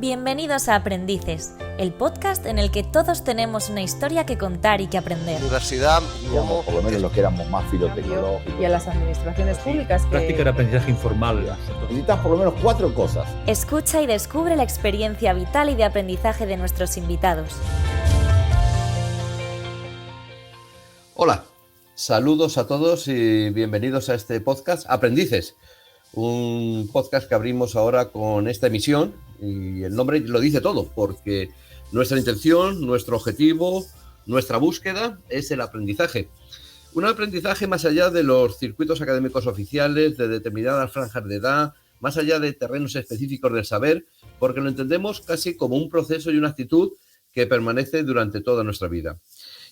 Bienvenidos a Aprendices, el podcast en el que todos tenemos una historia que contar y que aprender. Universidad, digamos, por lo menos los que éramos más filotecnológicos. Y a las administraciones públicas. Práctica de aprendizaje informal. Necesitas por lo menos 4 cosas. Escucha y descubre la experiencia vital y de aprendizaje de nuestros invitados. Hola, saludos a todos y bienvenidos a este podcast Aprendices. Un podcast que abrimos ahora con esta emisión y el nombre lo dice todo, porque nuestra intención, nuestro objetivo, nuestra búsqueda es el aprendizaje. Un aprendizaje más allá de los circuitos académicos oficiales, de determinadas franjas de edad, más allá de terrenos específicos del saber, porque lo entendemos casi como un proceso y una actitud que permanece durante toda nuestra vida.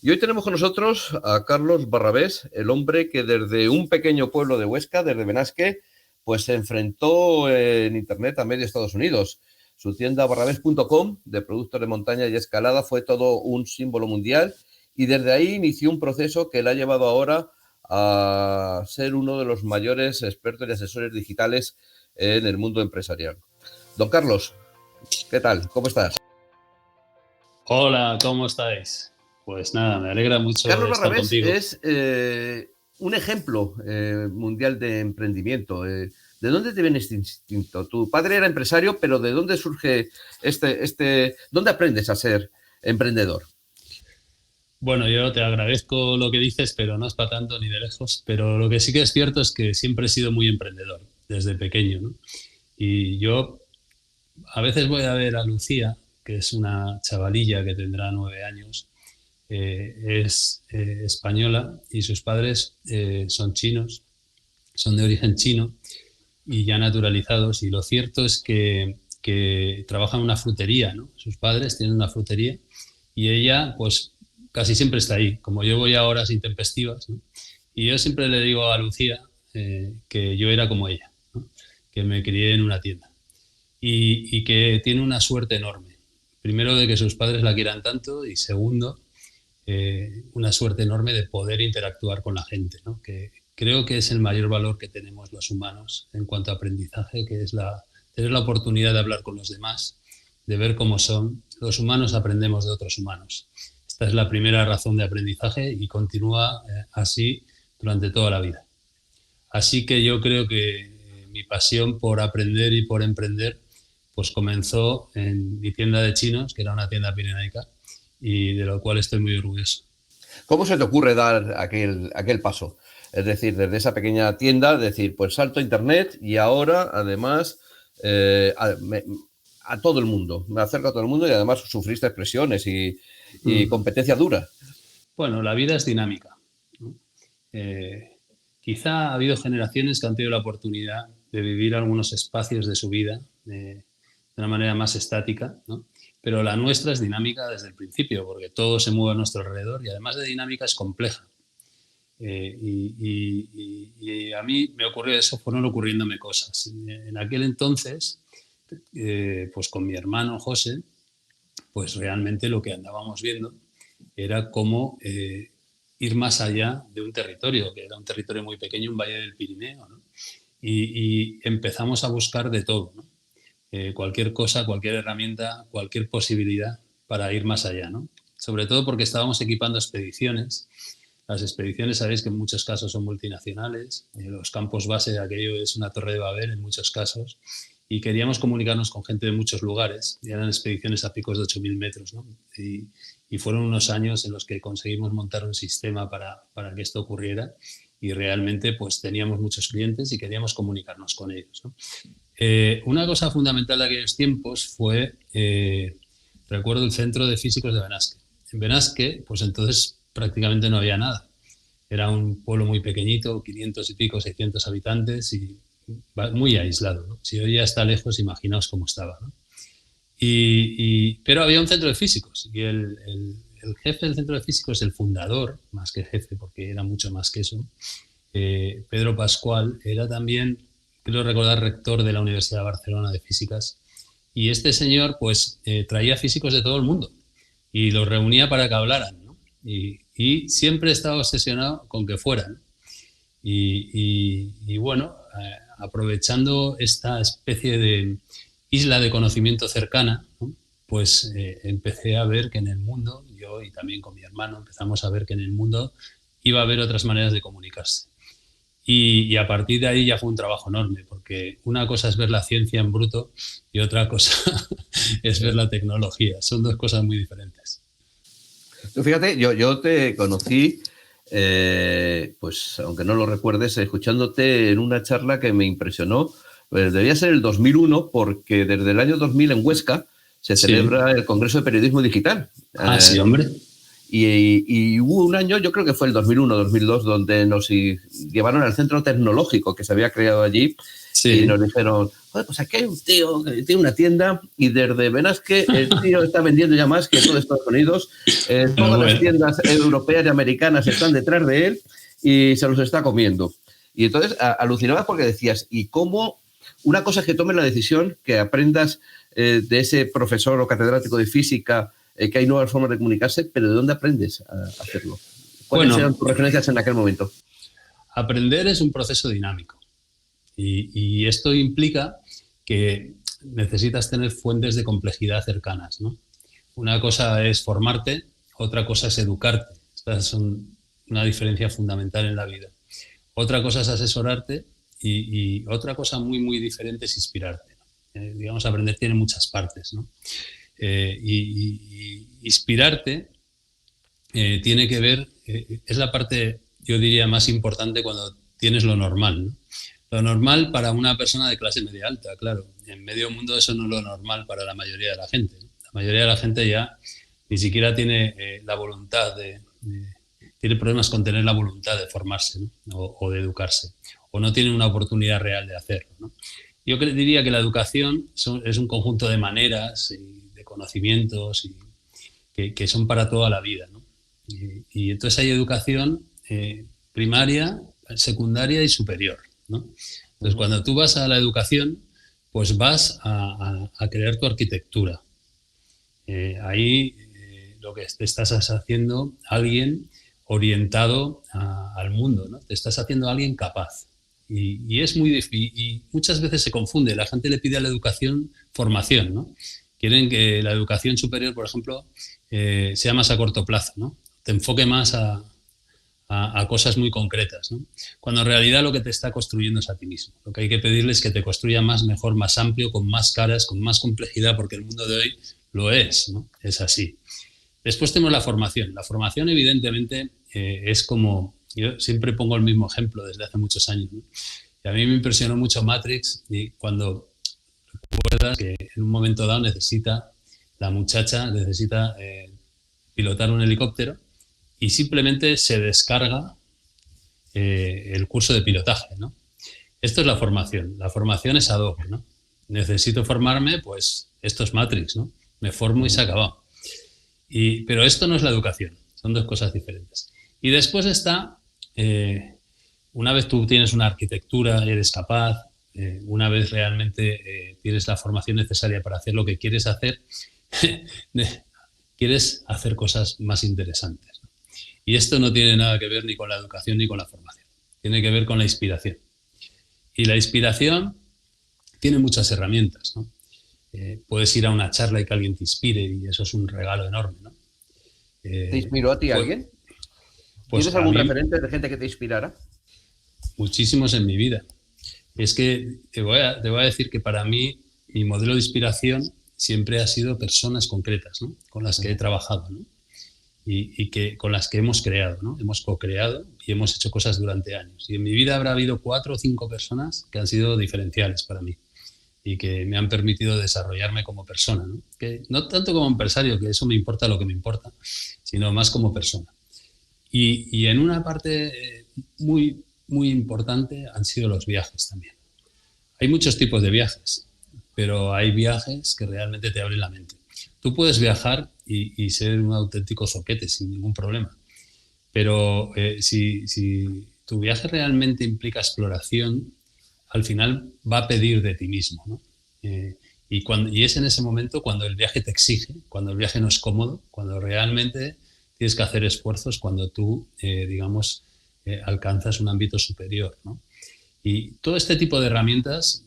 Y hoy tenemos con nosotros a Carlos Barrabés, el hombre que desde un pequeño pueblo de Huesca, desde Benasque, pues se enfrentó en Internet a medio Estados Unidos. Su tienda barrabés.com de productos de montaña y escalada fue todo un símbolo mundial y desde ahí inició un proceso que le ha llevado ahora a ser uno de los mayores expertos y asesores digitales en el mundo empresarial. Don Carlos, ¿qué tal? ¿Cómo estás? Hola, ¿cómo estáis? Pues nada, me alegra mucho Carlos estar Barrabés contigo. Es un ejemplo mundial de emprendimiento. ¿De dónde te viene este instinto? Tu padre era empresario, pero ¿de dónde surge dónde aprendes a ser emprendedor? Bueno, yo te agradezco lo que dices, pero no es para tanto ni de lejos. Pero lo que sí que es cierto es que siempre he sido muy emprendedor, desde pequeño, ¿no? Y yo a veces voy a ver a Lucía, que es una chavalilla que tendrá 9 años, es española y sus padres son chinos, son de origen chino y ya naturalizados, y lo cierto es que trabajan en una frutería, ¿no? Sus padres tienen una frutería y ella pues casi siempre está ahí, como yo voy a horas intempestivas, ¿no? Y yo siempre le digo a Lucía que yo era como ella, ¿no? Que me crié en una tienda y que tiene una suerte enorme, primero de que sus padres la quieran tanto y segundo una suerte enorme de poder interactuar con la gente, ¿no? Que creo que es el mayor valor que tenemos los humanos en cuanto a aprendizaje, que es tener la oportunidad de hablar con los demás, de ver cómo son. Los humanos aprendemos de otros humanos. Esta es la primera razón de aprendizaje y continúa así durante toda la vida. Así que yo creo que mi pasión por aprender y por emprender pues comenzó en mi tienda de chinos, que era una tienda pirenaica, y de lo cual estoy muy orgulloso. ¿Cómo se te ocurre dar aquel paso? Es decir, desde esa pequeña tienda, decir, pues salto a Internet y ahora, además, a todo el mundo, me acerco a todo el mundo y además sufriste presiones y competencia dura. Bueno, la vida es dinámica, ¿no? Quizá ha habido generaciones que han tenido la oportunidad de vivir algunos espacios de su vida de una manera más estática, ¿no? Pero la nuestra es dinámica desde el principio, porque todo se mueve a nuestro alrededor y además de dinámica es compleja. Y a mí me ocurrió eso, fueron ocurriéndome cosas. En aquel entonces, pues con mi hermano José, pues realmente lo que andábamos viendo era cómo ir más allá de un territorio, que era un territorio muy pequeño, un valle del Pirineo, ¿no? Y empezamos a buscar de todo, ¿no? Cualquier cosa, cualquier herramienta, cualquier posibilidad para ir más allá, ¿no? Sobre todo porque estábamos equipando expediciones. Las expediciones, sabéis que en muchos casos son multinacionales, los campos base de aquello es una torre de Babel en muchos casos, y queríamos comunicarnos con gente de muchos lugares, y eran expediciones a picos de 8.000 metros, ¿no? Y fueron unos años en los que conseguimos montar un sistema para que esto ocurriera, y realmente pues teníamos muchos clientes y queríamos comunicarnos con ellos, ¿no? Una cosa fundamental de aquellos tiempos fue, recuerdo el Centro de Físicos de Benasque. En Benasque, pues entonces prácticamente no había nada. Era un pueblo muy pequeñito, 500 y pico, 600 habitantes y muy aislado, ¿no? Si hoy ya está lejos, imaginaos cómo estaba, ¿no? Pero había un centro de físicos y el jefe del centro de físicos, el fundador, más que jefe porque era mucho más que eso, Pedro Pascual, era también, creo recordar, rector de la Universidad de Barcelona de Físicas, y este señor pues traía físicos de todo el mundo y los reunía para que hablaran, ¿no? Y siempre estaba obsesionado con que fueran. Y bueno, aprovechando esta especie de isla de conocimiento cercana, ¿no? Pues empecé a ver que en el mundo, yo y también con mi hermano, empezamos a ver que en el mundo iba a haber otras maneras de comunicarse. Y a partir de ahí ya fue un trabajo enorme, porque una cosa es ver la ciencia en bruto y otra cosa es ver la tecnología. Son dos cosas muy diferentes. Tú fíjate, yo te conocí, pues aunque no lo recuerdes, escuchándote en una charla que me impresionó. Pues debía ser el 2001, porque desde el año 2000 en Huesca se celebra el Congreso de Periodismo Digital. Sí, hombre. Y hubo un año, yo creo que fue el 2001-2002, donde nos llevaron al centro tecnológico que se había creado allí. Sí. Y nos dijeron, pues aquí hay un tío que tiene una tienda y verás que el tío está vendiendo ya más que todo Estados Unidos. Todas las tiendas europeas y americanas están detrás de él y se los está comiendo. Y entonces alucinabas porque decías, ¿y cómo? Una cosa es que tomes la decisión, que aprendas de ese profesor o catedrático de física, que hay nuevas formas de comunicarse, pero ¿de dónde aprendes a hacerlo? ¿Cuáles eran tus referencias en aquel momento? Aprender es un proceso dinámico y esto implica que necesitas tener fuentes de complejidad cercanas, ¿no? Una cosa es formarte, otra cosa es educarte. Estas son una diferencia fundamental en la vida. Otra cosa es asesorarte y otra cosa muy, muy diferente es inspirarte, ¿no? Digamos, aprender tiene muchas partes, ¿no? Y inspirarte tiene que ver, es la parte, yo diría, más importante cuando tienes lo normal, ¿no? Lo normal para una persona de clase media alta, claro. En medio mundo eso no es lo normal para la mayoría de la gente, ¿no? La mayoría de la gente ya ni siquiera tiene la voluntad tiene problemas con tener la voluntad de formarse, ¿no? o de educarse, o no tiene una oportunidad real de hacerlo, ¿no? Yo diría que la educación es un conjunto de maneras y de conocimientos que son para toda la vida, ¿no? Y entonces hay educación primaria, secundaria y superior, ¿no? Entonces cuando tú vas a la educación, pues vas a crear tu arquitectura. Ahí lo que te estás haciendo alguien orientado al mundo, ¿no? Te estás haciendo alguien capaz. Y es muy difícil, y muchas veces se confunde. La gente le pide a la educación formación, ¿no? Quieren que la educación superior, por ejemplo, sea más a corto plazo, ¿no? Te enfoque más a cosas muy concretas, ¿no? Cuando en realidad lo que te está construyendo es a ti mismo. Lo que hay que pedirle es que te construya más, mejor, más amplio, con más caras, con más complejidad, porque el mundo de hoy lo es, ¿no? Es así. Después tenemos la formación. La formación, evidentemente, es como... Yo siempre pongo el mismo ejemplo desde hace muchos años, ¿no? Y a mí me impresionó mucho Matrix, y cuando recuerdas que en un momento dado la muchacha necesita pilotar un helicóptero y simplemente se descarga el curso de pilotaje, ¿no? Esto es la formación. La formación es ad hoc, ¿no? Necesito formarme, pues esto es Matrix, ¿no? Me formo y se ha acabado. Pero esto no es la educación, son dos cosas diferentes. Y después está, una vez tú tienes una arquitectura, eres capaz, una vez realmente tienes la formación necesaria para hacer lo que quieres hacer, quieres hacer cosas más interesantes, ¿no? Y esto no tiene nada que ver ni con la educación ni con la formación, tiene que ver con la inspiración. Y la inspiración tiene muchas herramientas, ¿no? Puedes ir a una charla y que alguien te inspire y eso es un regalo enorme, ¿no? ¿Te inspiró a ti alguien? Pues ¿Tienes algún referente de gente que te inspirara? Muchísimos en mi vida. Es que te voy a decir que para mí mi modelo de inspiración siempre ha sido personas concretas, ¿no? Con las que he trabajado, ¿no? Y con las que hemos creado, ¿no? Hemos co-creado y hemos hecho cosas durante años. Y en mi vida habrá habido 4 o 5 personas que han sido diferenciales para mí y que me han permitido desarrollarme como persona, ¿no? Que no tanto como empresario, que eso me importa lo que me importa, sino más como persona. Y en una parte muy, muy importante han sido los viajes también. Hay muchos tipos de viajes, pero hay viajes que realmente te abren la mente. Tú puedes viajar y ser un auténtico zoquete sin ningún problema, pero si tu viaje realmente implica exploración, al final va a pedir de ti mismo, ¿no? Y es en ese momento cuando el viaje te exige, cuando el viaje no es cómodo, cuando realmente tienes que hacer esfuerzos, cuando tú, alcanzas un ámbito superior, ¿no? Y todo este tipo de herramientas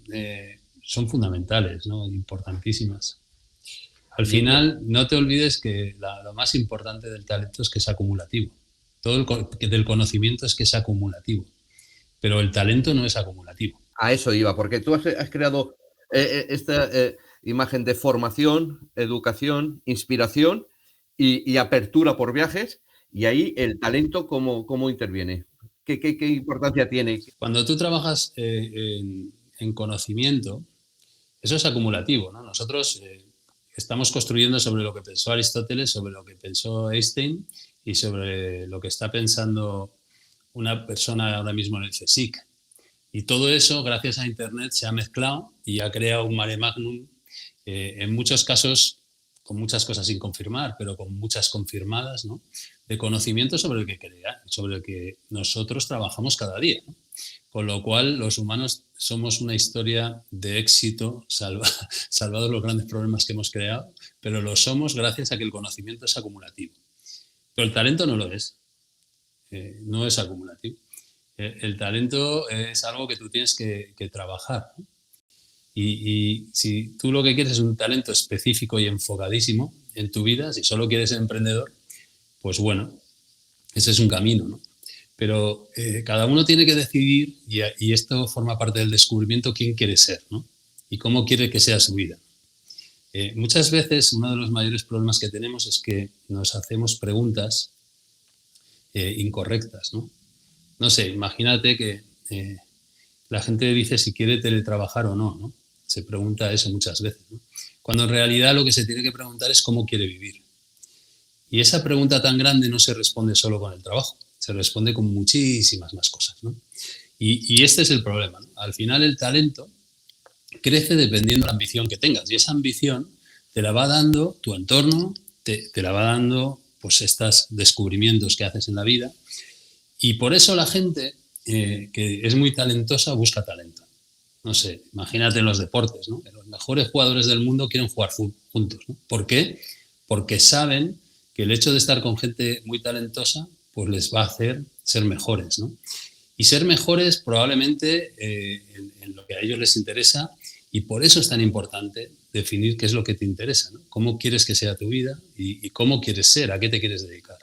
son fundamentales, ¿no? Importantísimas. Al final, no te olvides que lo más importante del talento es que es acumulativo. Del conocimiento es que es acumulativo, pero el talento no es acumulativo. A eso iba, porque tú has creado esta imagen de formación, educación, inspiración y apertura por viajes, y ahí el talento, ¿cómo interviene? ¿Qué importancia tiene? Cuando tú trabajas en conocimiento, eso es acumulativo, ¿no? Nosotros estamos construyendo sobre lo que pensó Aristóteles, sobre lo que pensó Einstein y sobre lo que está pensando una persona ahora mismo en el CSIC. Y todo eso, gracias a Internet, se ha mezclado y ha creado un mare magnum, en muchos casos con muchas cosas sin confirmar, pero con muchas confirmadas, ¿no? De conocimiento sobre el que nosotros trabajamos cada día, ¿no? Con lo cual, los humanos somos una historia de éxito, salvados los grandes problemas que hemos creado, pero lo somos gracias a que el conocimiento es acumulativo. Pero el talento no lo es, no es acumulativo. El talento es algo que tú tienes que trabajar, ¿no? Y si tú lo que quieres es un talento específico y enfocadísimo en tu vida, si solo quieres ser emprendedor, pues bueno, ese es un camino, ¿no? Pero cada uno tiene que decidir, y esto forma parte del descubrimiento, quién quiere ser, ¿no? Y cómo quiere que sea su vida. Muchas veces uno de los mayores problemas que tenemos es que nos hacemos preguntas incorrectas, ¿no? No sé, imagínate que la gente dice si quiere teletrabajar o no, ¿no? Se pregunta eso muchas veces, ¿no? Cuando en realidad lo que se tiene que preguntar es cómo quiere vivir. Y esa pregunta tan grande no se responde solo con el trabajo, se responde con muchísimas más cosas, ¿no? Y este es el problema, ¿no? Al final el talento crece dependiendo de la ambición que tengas, y esa ambición te la va dando tu entorno, te la va dando pues estos descubrimientos que haces en la vida, y por eso la gente que es muy talentosa busca talento. No sé, imagínate en los deportes, ¿no? Los mejores jugadores del mundo quieren jugar juntos, ¿no? ¿Por qué? Porque saben que el hecho de estar con gente muy talentosa pues les va a hacer ser mejores, ¿no? Y ser mejores probablemente en lo que a ellos les interesa, y por eso es tan importante definir qué es lo que te interesa, ¿no? Cómo quieres que sea tu vida y cómo quieres ser, a qué te quieres dedicar.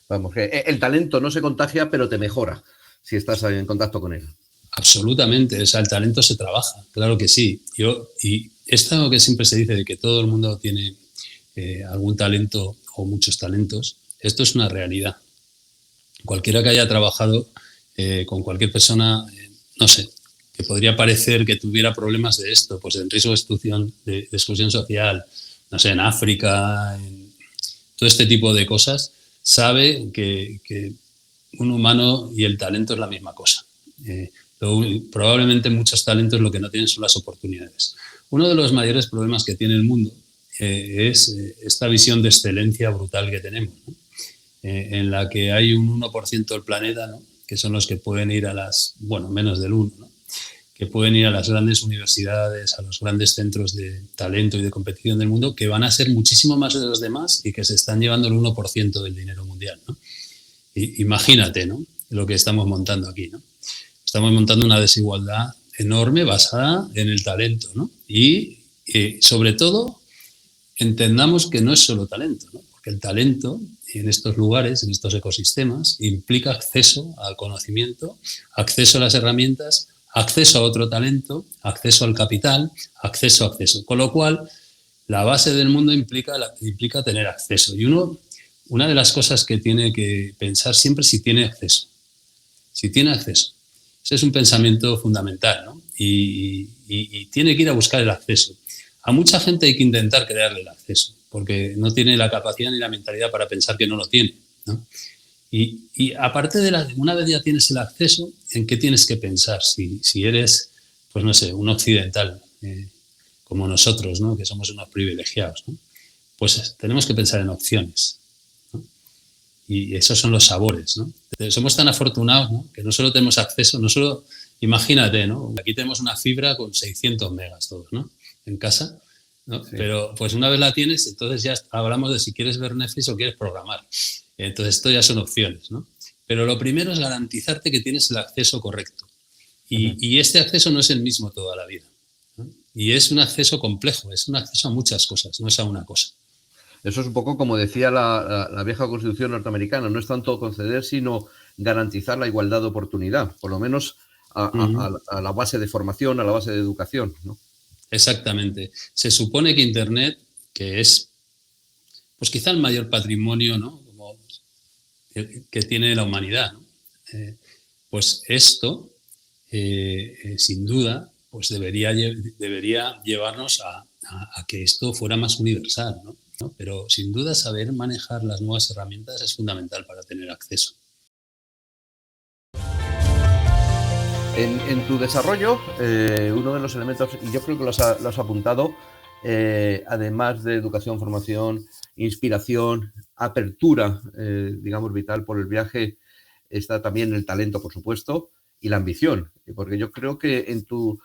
Vamos, que el talento no se contagia, pero te mejora si estás en contacto con él. Absolutamente, o sea, el talento se trabaja, claro que sí. Y esto que siempre se dice de que todo el mundo tiene algún talento o muchos talentos, esto es una realidad. Cualquiera que haya trabajado con cualquier persona, no sé, que podría parecer que tuviera problemas de esto, pues en riesgo de exclusión social, no sé, en África, en todo este tipo de cosas, sabe que un humano y el talento es la misma cosa. Probablemente muchos talentos lo que no tienen son las oportunidades. Uno de los mayores problemas que tiene el mundo es esta visión de excelencia brutal que tenemos, ¿no? En la que hay un 1% del planeta, ¿no? Que son los que pueden ir a menos del 1%, ¿no? Que pueden ir a las grandes universidades, a los grandes centros de talento y de competición del mundo, que van a ser muchísimo más de los demás y que se están llevando el 1% del dinero mundial, ¿no? Imagínate, ¿no? Lo que estamos montando aquí, ¿no? Estamos montando una desigualdad enorme basada en el talento, ¿no? Y sobre todo entendamos que no es solo talento, ¿no? Porque el talento en estos lugares, en estos ecosistemas, implica acceso al conocimiento, acceso a las herramientas, acceso a otro talento, acceso al capital, acceso. Con lo cual, la base del mundo implica tener acceso. Y una de las cosas que tiene que pensar siempre es si tiene acceso. Si tiene acceso. Ese es un pensamiento fundamental, ¿no? Y tiene que ir a buscar el acceso. A mucha gente hay que intentar crearle el acceso, porque no tiene la capacidad ni la mentalidad para pensar que no lo tiene, ¿no? Y aparte una vez ya tienes el acceso, ¿en qué tienes que pensar? Si eres, pues no sé, un occidental, como nosotros, ¿no? Que somos unos privilegiados, ¿no? Pues tenemos que pensar en opciones, ¿no? Y esos son los sabores, ¿no? Somos tan afortunados, ¿no? Que no solo tenemos acceso, imagínate, ¿no? Aquí tenemos una fibra con 600 megas todos, ¿no? En casa, ¿no? Sí. Pero pues una vez la tienes, entonces ya hablamos de si quieres ver Netflix o quieres programar. Entonces esto ya son opciones, ¿no? Pero lo primero es garantizarte que tienes el acceso correcto. Y este acceso no es el mismo toda la vida. Y es un acceso complejo, es un acceso a muchas cosas, no es a una cosa. Eso es un poco como decía la vieja Constitución norteamericana, no es tanto conceder, sino garantizar la igualdad de oportunidad, por lo menos a la base de formación, a la base de educación, ¿no? Exactamente. Se supone que Internet, que es pues quizá el mayor patrimonio, ¿no?, como que tiene la humanidad, ¿no? Pues esto, sin duda, pues debería llevarnos a que esto fuera más universal, ¿no? Pero sin duda saber manejar las nuevas herramientas es fundamental para tener acceso. En tu desarrollo, uno de los elementos, y yo creo que lo has apuntado, además de educación, formación, inspiración, apertura, digamos, vital por el viaje, está también el talento, por supuesto, y la ambición. Porque yo creo que tú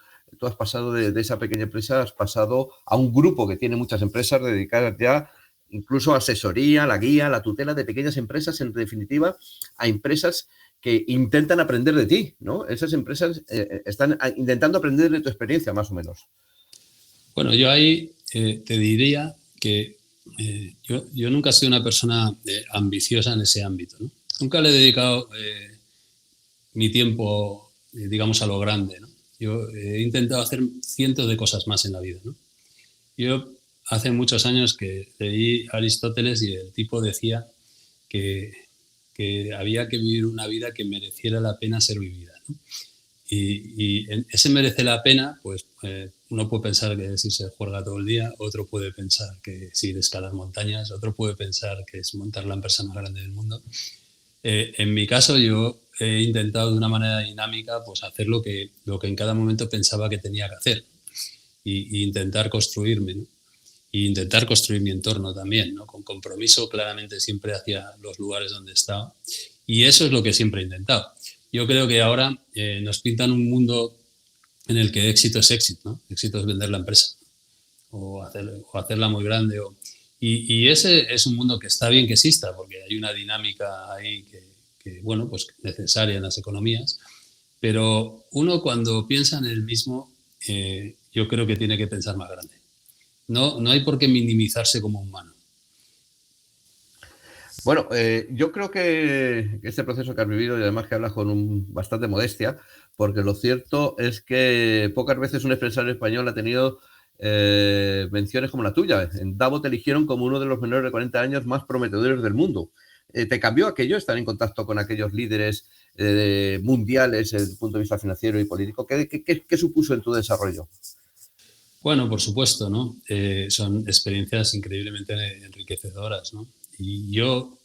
has pasado de esa pequeña empresa, has pasado a un grupo que tiene muchas empresas dedicadas ya incluso a asesoría, la guía, la tutela de pequeñas empresas, en definitiva, a empresas que intentan aprender de ti, ¿no? Esas empresas están intentando aprender de tu experiencia, más o menos. Bueno, yo ahí te diría que yo nunca he sido una persona ambiciosa en ese ámbito, ¿no? Nunca le he dedicado mi tiempo, digamos, a lo grande, ¿no? Yo he intentado hacer cientos de cosas más en la vida, ¿no? Yo hace muchos años que leí a Aristóteles y el tipo decía que había que vivir una vida que mereciera la pena ser vivida, ¿no? Y ese merece la pena, pues uno puede pensar que es irse de juerga todo el día, otro puede pensar que es ir a escalar montañas, otro puede pensar que es montar la empresa más grande del mundo. En mi caso, yo he intentado de una manera dinámica pues hacer lo que en cada momento pensaba que tenía que hacer y intentar construirme, ¿no? Y intentar construir mi entorno también, ¿no? Con compromiso claramente siempre hacia los lugares donde he estado. Y eso es lo que siempre he intentado. Yo creo que ahora nos pintan un mundo en el que éxito es éxito, ¿no? Éxito es vender la empresa o hacerla muy grande. Y ese es un mundo que está bien que exista, porque hay una dinámica ahí que bueno, pues necesaria en las economías. Pero uno cuando piensa en el mismo, yo creo que tiene que pensar más grande. No hay por qué minimizarse como humano. Bueno, yo creo que este proceso que has vivido, y además que hablas con bastante modestia, porque lo cierto es que pocas veces un empresario español ha tenido menciones como la tuya. En Davos te eligieron como uno de los menores de 40 años más prometedores del mundo. ¿Te cambió aquello, estar en contacto con aquellos líderes mundiales desde el punto de vista financiero y político? ¿Qué supuso en tu desarrollo? Bueno, por supuesto, ¿no? Son experiencias increíblemente enriquecedoras, ¿no? Y yo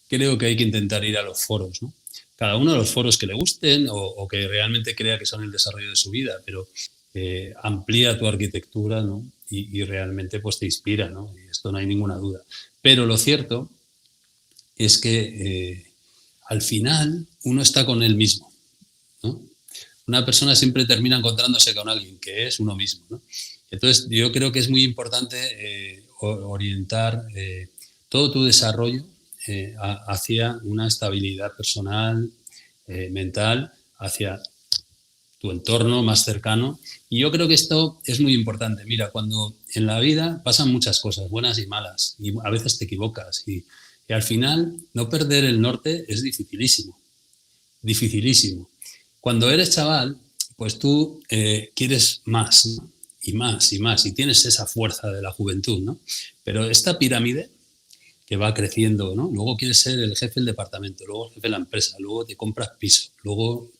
creo que hay que intentar ir a los foros, ¿no? Cada uno de los foros que le gusten o que realmente crea que son el desarrollo de su vida, pero amplía tu arquitectura, ¿no? Y realmente pues te inspira, ¿no? Y esto no hay ninguna duda. Pero lo cierto es que al final uno está con él mismo, ¿no? Una persona siempre termina encontrándose con alguien que es uno mismo, ¿no? Entonces, yo creo que es muy importante orientar todo tu desarrollo hacia una estabilidad personal, mental, hacia tu entorno más cercano. Y yo creo que esto es muy importante. Mira, cuando en la vida pasan muchas cosas, buenas y malas, y a veces te equivocas, y al final no perder el norte es dificilísimo, dificilísimo. Cuando eres chaval, pues tú quieres más, ¿no? Y más y más, y tienes esa fuerza de la juventud, ¿no? Pero esta pirámide que va creciendo, ¿no? Luego quieres ser el jefe del departamento, luego el jefe de la empresa, luego te compras piso, luego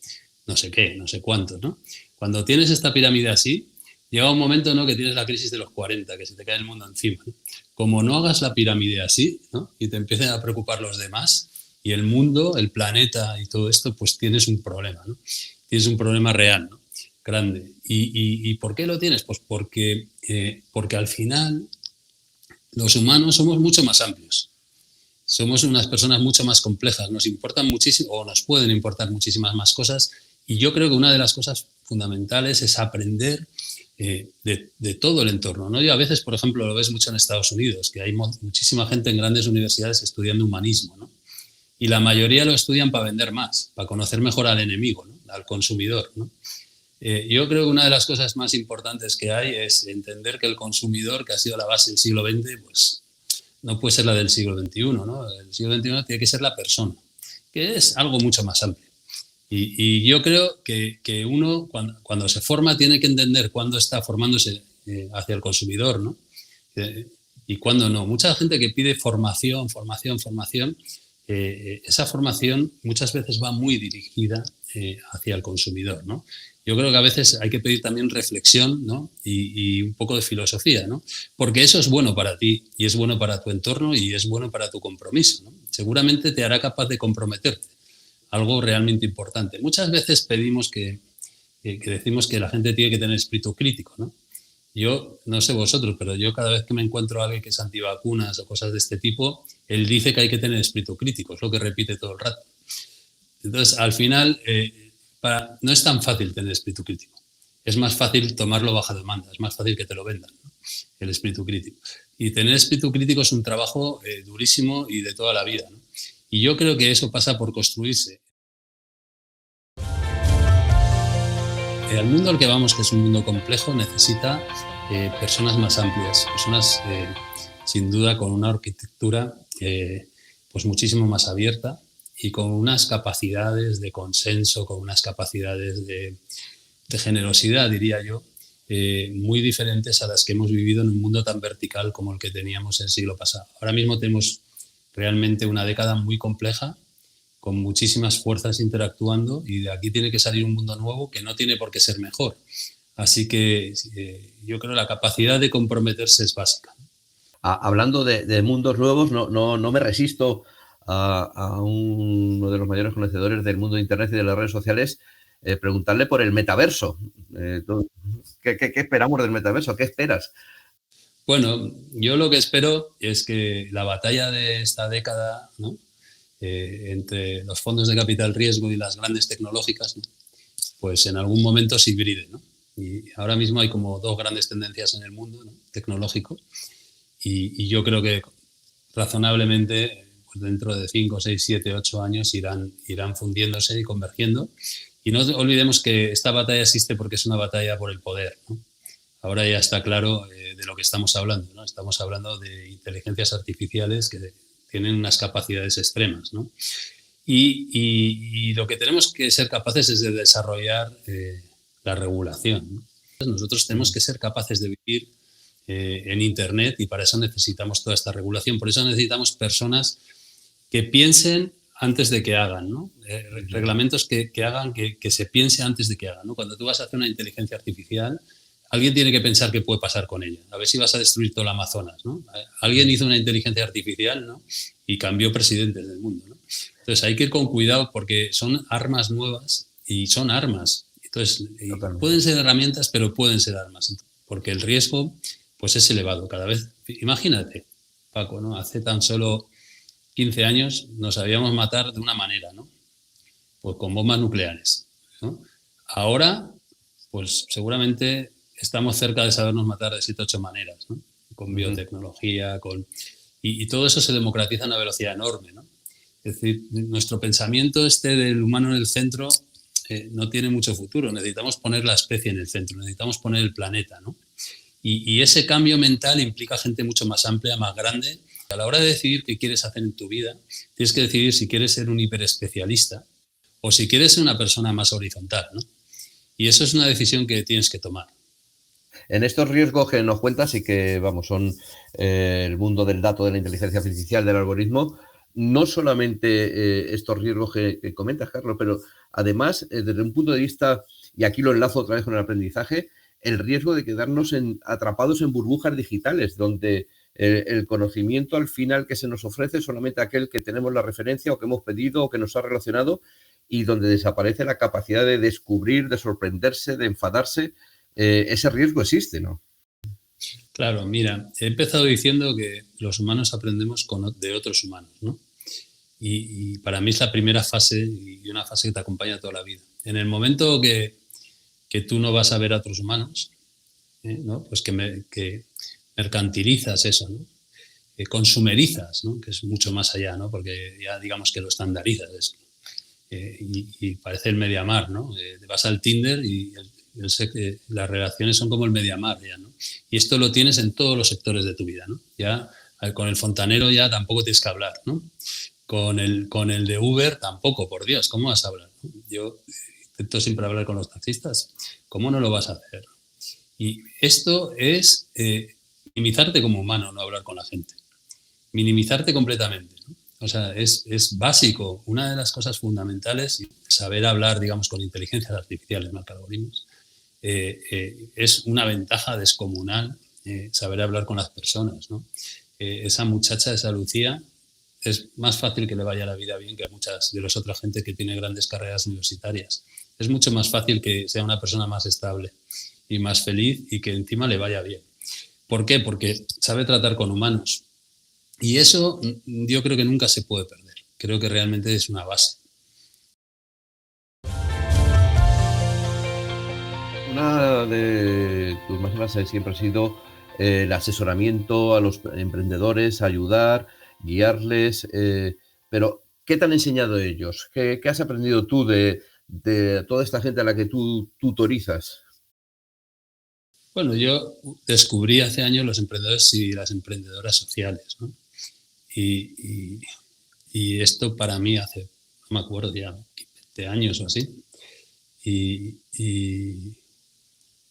no sé qué, no sé cuántos, ¿no? Cuando tienes esta pirámide así, llega un momento, ¿no?, que tienes la crisis de los 40, que se te cae el mundo encima, ¿no? Como no hagas la pirámide así, ¿no?, y te empiecen a preocupar los demás y el mundo, el planeta y todo esto, pues tienes un problema, ¿no? Tienes un problema real, ¿no?, grande. ¿Y por qué lo tienes? Pues porque al final los humanos somos mucho más amplios. Somos unas personas mucho más complejas. Nos importan muchísimo, o nos pueden importar muchísimas más cosas. Y yo creo que una de las cosas fundamentales es aprender de todo el entorno, ¿no? Yo a veces, por ejemplo, lo ves mucho en Estados Unidos, que hay muchísima gente en grandes universidades estudiando humanismo, ¿no? Y la mayoría lo estudian para vender más, para conocer mejor al enemigo, ¿no?, al consumidor, ¿no? Yo creo que una de las cosas más importantes que hay es entender que el consumidor, que ha sido la base del siglo XX, pues no puede ser la del siglo XXI, ¿no? El siglo XXI tiene que ser la persona, que es algo mucho más amplio. Y yo creo que uno, cuando se forma, tiene que entender cuándo está formándose hacia el consumidor, ¿no? Y cuándo no. Mucha gente que pide formación, esa formación muchas veces va muy dirigida hacia el consumidor, ¿no? Yo creo que a veces hay que pedir también reflexión, ¿no? y un poco de filosofía, ¿no? Porque eso es bueno para ti y es bueno para tu entorno y es bueno para tu compromiso, ¿no? Seguramente te hará capaz de comprometerte, algo realmente importante. Muchas veces pedimos que decimos que la gente tiene que tener espíritu crítico, ¿no? Yo, no sé vosotros, pero yo cada vez que me encuentro a alguien que es antivacunas o cosas de este tipo, él dice que hay que tener espíritu crítico, es lo que repite todo el rato. Entonces, al final, no es tan fácil tener espíritu crítico. Es más fácil tomarlo bajo demanda, es más fácil que te lo vendan, ¿no? El espíritu crítico. Y tener espíritu crítico es un trabajo durísimo y de toda la vida, ¿no? Y yo creo que eso pasa por construirse. El mundo al que vamos, que es un mundo complejo, necesita personas más amplias, personas sin duda con una arquitectura pues muchísimo más abierta y con unas capacidades de consenso, con unas capacidades de generosidad, diría yo, muy diferentes a las que hemos vivido en un mundo tan vertical como el que teníamos el siglo pasado. Ahora mismo tenemos realmente una década muy compleja, con muchísimas fuerzas interactuando, y de aquí tiene que salir un mundo nuevo que no tiene por qué ser mejor. Así que yo creo que la capacidad de comprometerse es básica. Hablando de mundos nuevos, no me resisto a uno de los mayores conocedores del mundo de Internet y de las redes sociales preguntarle por el metaverso. ¿Qué esperamos del metaverso? ¿Qué esperas? Bueno, yo lo que espero es que la batalla de esta década, ¿no? Entre los fondos de capital riesgo y las grandes tecnológicas, ¿no? Pues en algún momento se hibride, ¿no? Y ahora mismo hay como dos grandes tendencias en el mundo, ¿no? Tecnológico, y yo creo que razonablemente pues dentro de 5, 6, 7, 8 años irán fundiéndose y convergiendo. Y no olvidemos que esta batalla existe porque es una batalla por el poder, ¿no? Ahora ya está claro de lo que estamos hablando, ¿no? Estamos hablando de inteligencias artificiales que tienen unas capacidades extremas, ¿no? Y lo que tenemos que ser capaces es de desarrollar la regulación, ¿no? Nosotros tenemos que ser capaces de vivir en Internet, y para eso necesitamos toda esta regulación. Por eso necesitamos personas que piensen antes de que hagan, ¿no? Reglamentos que hagan que se piense antes de que hagan, ¿no? Cuando tú vas a hacer una inteligencia artificial, alguien tiene que pensar qué puede pasar con ella. A ver si vas a destruir todo el Amazonas, ¿no? Alguien hizo una inteligencia artificial, ¿no? Y cambió presidentes del mundo, ¿no? Entonces hay que ir con cuidado porque son armas nuevas y son armas. Entonces pueden ser herramientas, pero pueden ser armas. Porque el riesgo pues es elevado cada vez. Imagínate, Paco, ¿no? Hace tan solo 15 años nos sabíamos matar de una manera, ¿no? Pues con bombas nucleares, ¿no? Ahora, pues seguramente estamos cerca de sabernos matar de 7 u 8 maneras, ¿no? Con biotecnología, y todo eso se democratiza a una velocidad enorme, ¿no? Es decir, nuestro pensamiento del humano en el centro no tiene mucho futuro. Necesitamos poner la especie en el centro, necesitamos poner el planeta, ¿no? Y ese cambio mental implica gente mucho más amplia, más grande. A la hora de decidir qué quieres hacer en tu vida, tienes que decidir si quieres ser un hiperespecialista o si quieres ser una persona más horizontal, ¿no? Y eso es una decisión que tienes que tomar. En estos riesgos que nos cuentas y que, vamos, son el mundo del dato, de la inteligencia artificial, del algoritmo, no solamente estos riesgos que comentas, Carlos, pero además, desde un punto de vista, y aquí lo enlazo otra vez con el aprendizaje, el riesgo de quedarnos atrapados en burbujas digitales, donde el conocimiento al final que se nos ofrece es solamente aquel que tenemos la referencia o que hemos pedido o que nos ha relacionado, y donde desaparece la capacidad de descubrir, de sorprenderse, de enfadarse. Ese riesgo existe, ¿no? Claro, mira, he empezado diciendo que los humanos aprendemos de otros humanos, ¿no? Y para mí es la primera fase y una fase que te acompaña toda la vida. En el momento que tú no vas a ver a otros humanos, ¿no? Pues que mercantilizas eso, ¿no? Consumerizas, ¿no? Que es mucho más allá, ¿no? Porque ya digamos que lo estandarizas. Y parece el Mediamar, ¿no? Vas al Tinder y Yo sé que las relaciones son como el mediamar ya, ¿no? Y esto lo tienes en todos los sectores de tu vida, ¿no? Ya con el fontanero ya tampoco tienes que hablar, ¿no? Con el de Uber tampoco, por Dios, ¿cómo vas a hablar? Yo intento siempre hablar con los taxistas. ¿Cómo no lo vas a hacer? Y esto es minimizarte como humano, no hablar con la gente. Minimizarte completamente, ¿no? O sea, es básico. Una de las cosas fundamentales, saber hablar, digamos, con inteligencias artificiales, más que algoritmos, es una ventaja descomunal saber hablar con las personas, ¿no? Esa muchacha, esa Lucía, es más fácil que le vaya la vida bien que a muchas de las otras gente que tiene grandes carreras universitarias. Es mucho más fácil que sea una persona más estable y más feliz y que encima le vaya bien. ¿Por qué? Porque sabe tratar con humanos. Y eso yo creo que nunca se puede perder. Creo que realmente es una base. Una de tus máximas siempre ha sido el asesoramiento a los emprendedores, ayudar, guiarles. Pero, ¿qué te han enseñado ellos? ¿Qué has aprendido tú de toda esta gente a la que tú tutorizas? Bueno, yo descubrí hace años los emprendedores y las emprendedoras sociales, ¿no? Y esto para mí hace, no me acuerdo, ya 20 años o así. Y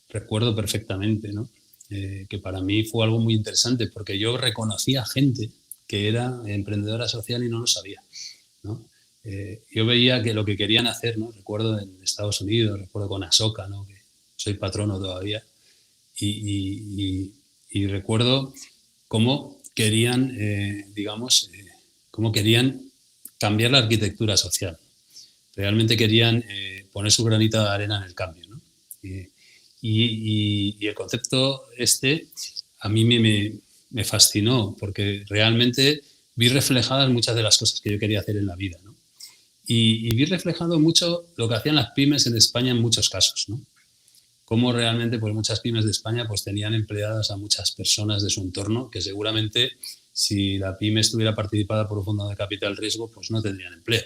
recuerdo perfectamente, ¿no? Que para mí fue algo muy interesante porque yo reconocía gente que era emprendedora social y no lo sabía, ¿no? Yo veía que lo que querían hacer, ¿no? Recuerdo en Estados Unidos, recuerdo con Ahsoka, ¿no? Que soy patrono todavía, y recuerdo cómo querían, cómo querían cambiar la arquitectura social. Realmente querían poner su granito de arena en el cambio, ¿no? Y el concepto a mí me fascinó porque realmente vi reflejadas muchas de las cosas que yo quería hacer en la vida, ¿no? Y vi reflejado mucho lo que hacían las pymes en España en muchos casos, ¿no? Cómo realmente pues, muchas pymes de España pues, tenían empleadas a muchas personas de su entorno que seguramente si la pyme estuviera participada por un fondo de capital riesgo pues no tendrían empleo.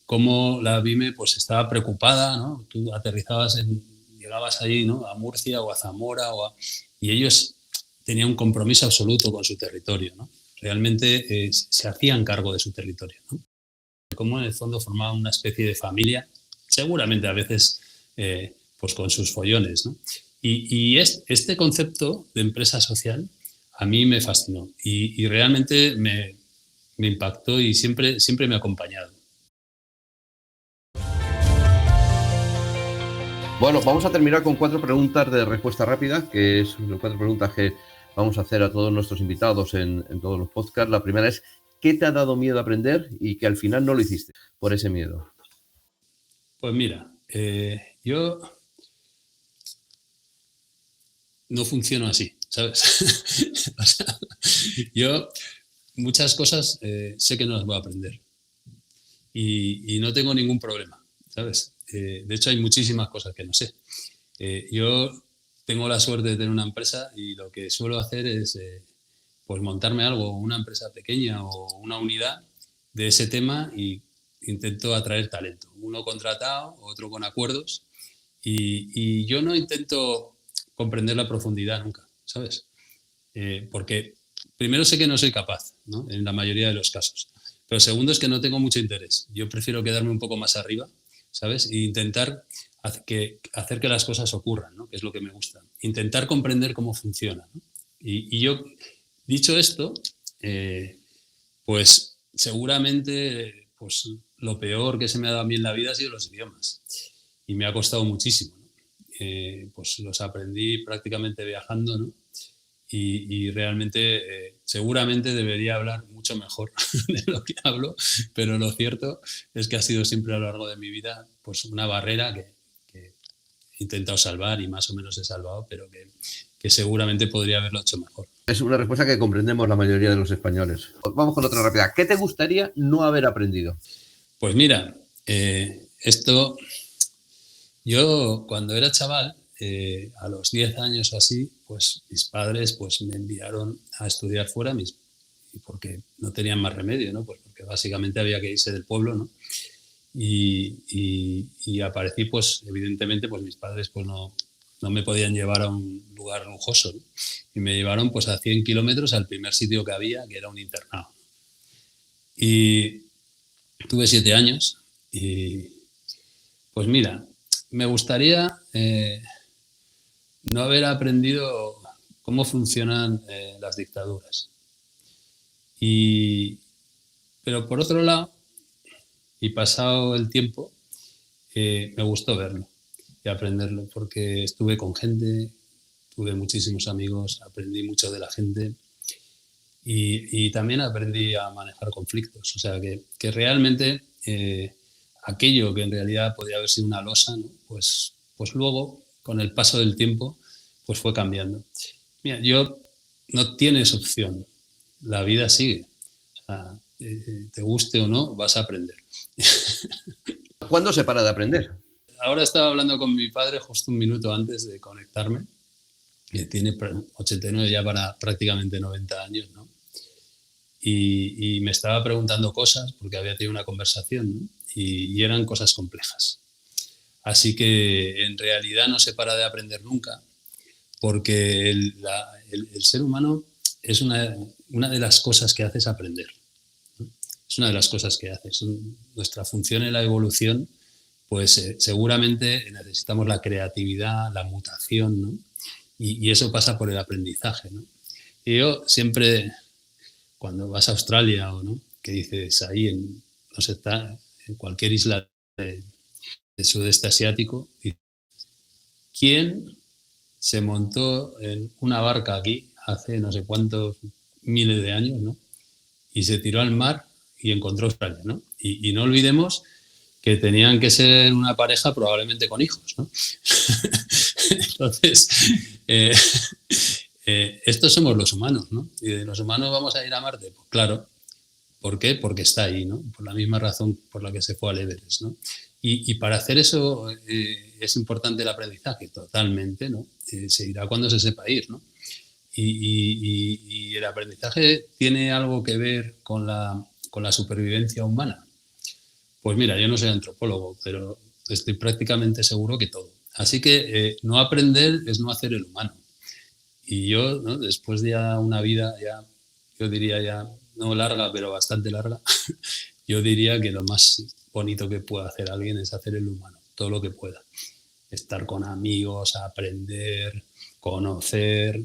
Cómo la pyme pues, estaba preocupada, ¿no? Tú llegabas allí, ¿no? A Murcia o a Zamora y ellos tenían un compromiso absoluto con su territorio, ¿no? Realmente se hacían cargo de su territorio, ¿no? Cómo en el fondo formaban una especie de familia, seguramente a veces pues con sus follones, ¿no? Y este concepto de empresa social a mí me fascinó y realmente me impactó y siempre me ha acompañado. Bueno, vamos a terminar con 4 preguntas de respuesta rápida, que son 4 preguntas que vamos a hacer a todos nuestros invitados en todos los podcasts. La primera es, ¿qué te ha dado miedo aprender y que al final no lo hiciste por ese miedo? Pues mira, yo no funciono así, ¿sabes? O sea, yo muchas cosas sé que no las voy a aprender y no tengo ningún problema, ¿sabes? De hecho, hay muchísimas cosas que no sé. Yo tengo la suerte de tener una empresa y lo que suelo hacer es pues montarme algo, una empresa pequeña o una unidad de ese tema y intento atraer talento. Uno contratado, otro con acuerdos y yo no intento comprender la profundidad nunca, ¿sabes? Porque primero sé que no soy capaz, ¿no? En la mayoría de los casos. Pero segundo es que no tengo mucho interés. Yo prefiero quedarme un poco más arriba, ¿sabes? E intentar hacer que las cosas ocurran, ¿no? Que es lo que me gusta. Intentar comprender cómo funciona, ¿no? Y yo, dicho esto, pues seguramente pues, lo peor que se me ha dado a mí en la vida ha sido los idiomas. Y me ha costado muchísimo, ¿no? Pues los aprendí prácticamente viajando, ¿no? Y realmente seguramente debería hablar mucho mejor de lo que hablo, pero lo cierto es que ha sido siempre a lo largo de mi vida pues una barrera que he intentado salvar y más o menos he salvado, pero que seguramente podría haberlo hecho mejor. Es una respuesta que comprendemos la mayoría de los españoles. Vamos con otra rápida. ¿Qué te gustaría no haber aprendido? Pues mira, yo cuando era chaval, a los 10 años o así, pues mis padres pues, me enviaron a estudiar fuera porque no tenían más remedio, ¿no? Pues porque básicamente había que irse del pueblo, ¿no? y aparecí, pues evidentemente, pues mis padres pues no me podían llevar a un lugar lujoso, ¿no? Y me llevaron pues a 100 kilómetros al primer sitio que había, que era un internado. Y tuve 7 años y pues mira, me gustaría no haber aprendido cómo funcionan las dictaduras. Pero por otro lado, y pasado el tiempo, me gustó verlo y aprenderlo, porque estuve con gente, tuve muchísimos amigos, aprendí mucho de la gente y también aprendí a manejar conflictos. O sea, que realmente aquello que en realidad podría haber sido una losa, ¿no? Pues luego, con el paso del tiempo, pues fue cambiando. Mira, no tienes opción, la vida sigue. O sea, te guste o no, vas a aprender. ¿Cuándo se para de aprender? Ahora estaba hablando con mi padre justo un minuto antes de conectarme, que tiene 89 ya para prácticamente 90 años, ¿no? Y me estaba preguntando cosas porque había tenido una conversación, ¿no? Y eran cosas complejas. Así que en realidad no se para de aprender nunca, porque el ser humano es una de las cosas que hace es aprender, ¿no? Es una de las cosas que hace. Nuestra función en la evolución, pues seguramente necesitamos la creatividad, la mutación, ¿no? Y eso pasa por el aprendizaje, ¿no? Y yo siempre, cuando vas a Australia o no, que dices ahí en cualquier isla del sudeste asiático, ¿quién se montó en una barca aquí hace no sé cuántos miles de años, ¿no? Y se tiró al mar y encontró Australia, ¿no? Y no olvidemos que tenían que ser una pareja probablemente con hijos, ¿no? Entonces, estos somos los humanos, ¿no? Y de los humanos vamos a ir a Marte, pues claro. ¿Por qué? Porque está ahí, ¿no? Por la misma razón por la que se fue al Everest, ¿no? Y para hacer eso es importante el aprendizaje, totalmente, ¿no? Se irá cuando se sepa ir, ¿no? Y el aprendizaje tiene algo que ver con la supervivencia humana. Pues mira, yo no soy antropólogo, pero estoy prácticamente seguro que todo. Así que no aprender es no hacer el humano. Y yo, ¿no? Después de ya una vida, yo diría ya, no larga, pero bastante larga, yo diría que lo más bonito que puede hacer alguien es hacer el humano, todo lo que pueda. Estar con amigos, aprender, conocer,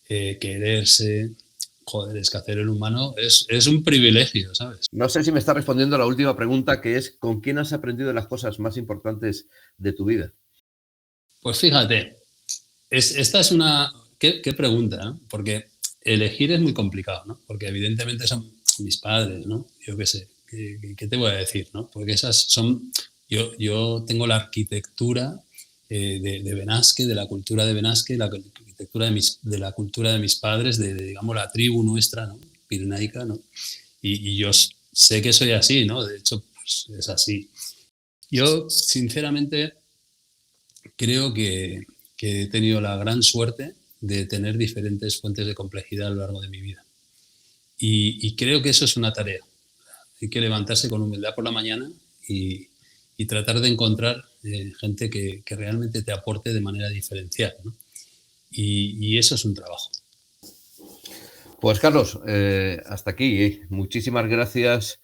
quererse. Joder, es que hacer el humano es un privilegio, ¿sabes? No sé si me está respondiendo la última pregunta, que es ¿con quién has aprendido las cosas más importantes de tu vida? Pues fíjate, esta es una... ¿Qué pregunta, ¿no? Porque elegir es muy complicado, ¿no? Porque evidentemente son mis padres, ¿no? Yo qué sé, ¿qué te voy a decir, ¿no? Porque esas son... Yo tengo la arquitectura de Benasque, de la cultura de Benasque, la arquitectura de la cultura de mis padres, digamos, la tribu nuestra, ¿no? Pirenaica, ¿no? Y yo sé que soy así, ¿no? De hecho, pues es así. Yo, sinceramente, creo que he tenido la gran suerte de tener diferentes fuentes de complejidad a lo largo de mi vida. Y creo que eso es una tarea. Hay que levantarse con humildad por la mañana y tratar de encontrar gente que realmente te aporte de manera diferencial, ¿no? Y eso es un trabajo. Pues Carlos, hasta aquí. Muchísimas gracias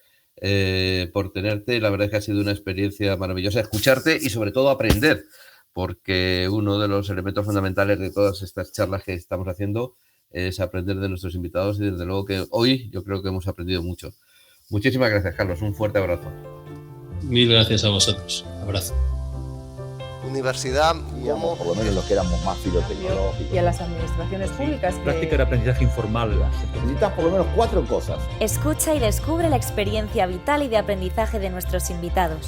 por tenerte. La verdad es que ha sido una experiencia maravillosa escucharte y sobre todo aprender, porque uno de los elementos fundamentales de todas estas charlas que estamos haciendo es aprender de nuestros invitados y desde luego que hoy yo creo que hemos aprendido mucho. Muchísimas gracias, Carlos. Un fuerte abrazo. Mil gracias a vosotros. Abrazo. Universidad, Digamos, por lo menos los que éramos más filotecnológicos. Y a las administraciones públicas. Práctica de aprendizaje informal. Necesitas por lo menos 4 cosas. Escucha y descubre la experiencia vital y de aprendizaje de nuestros invitados.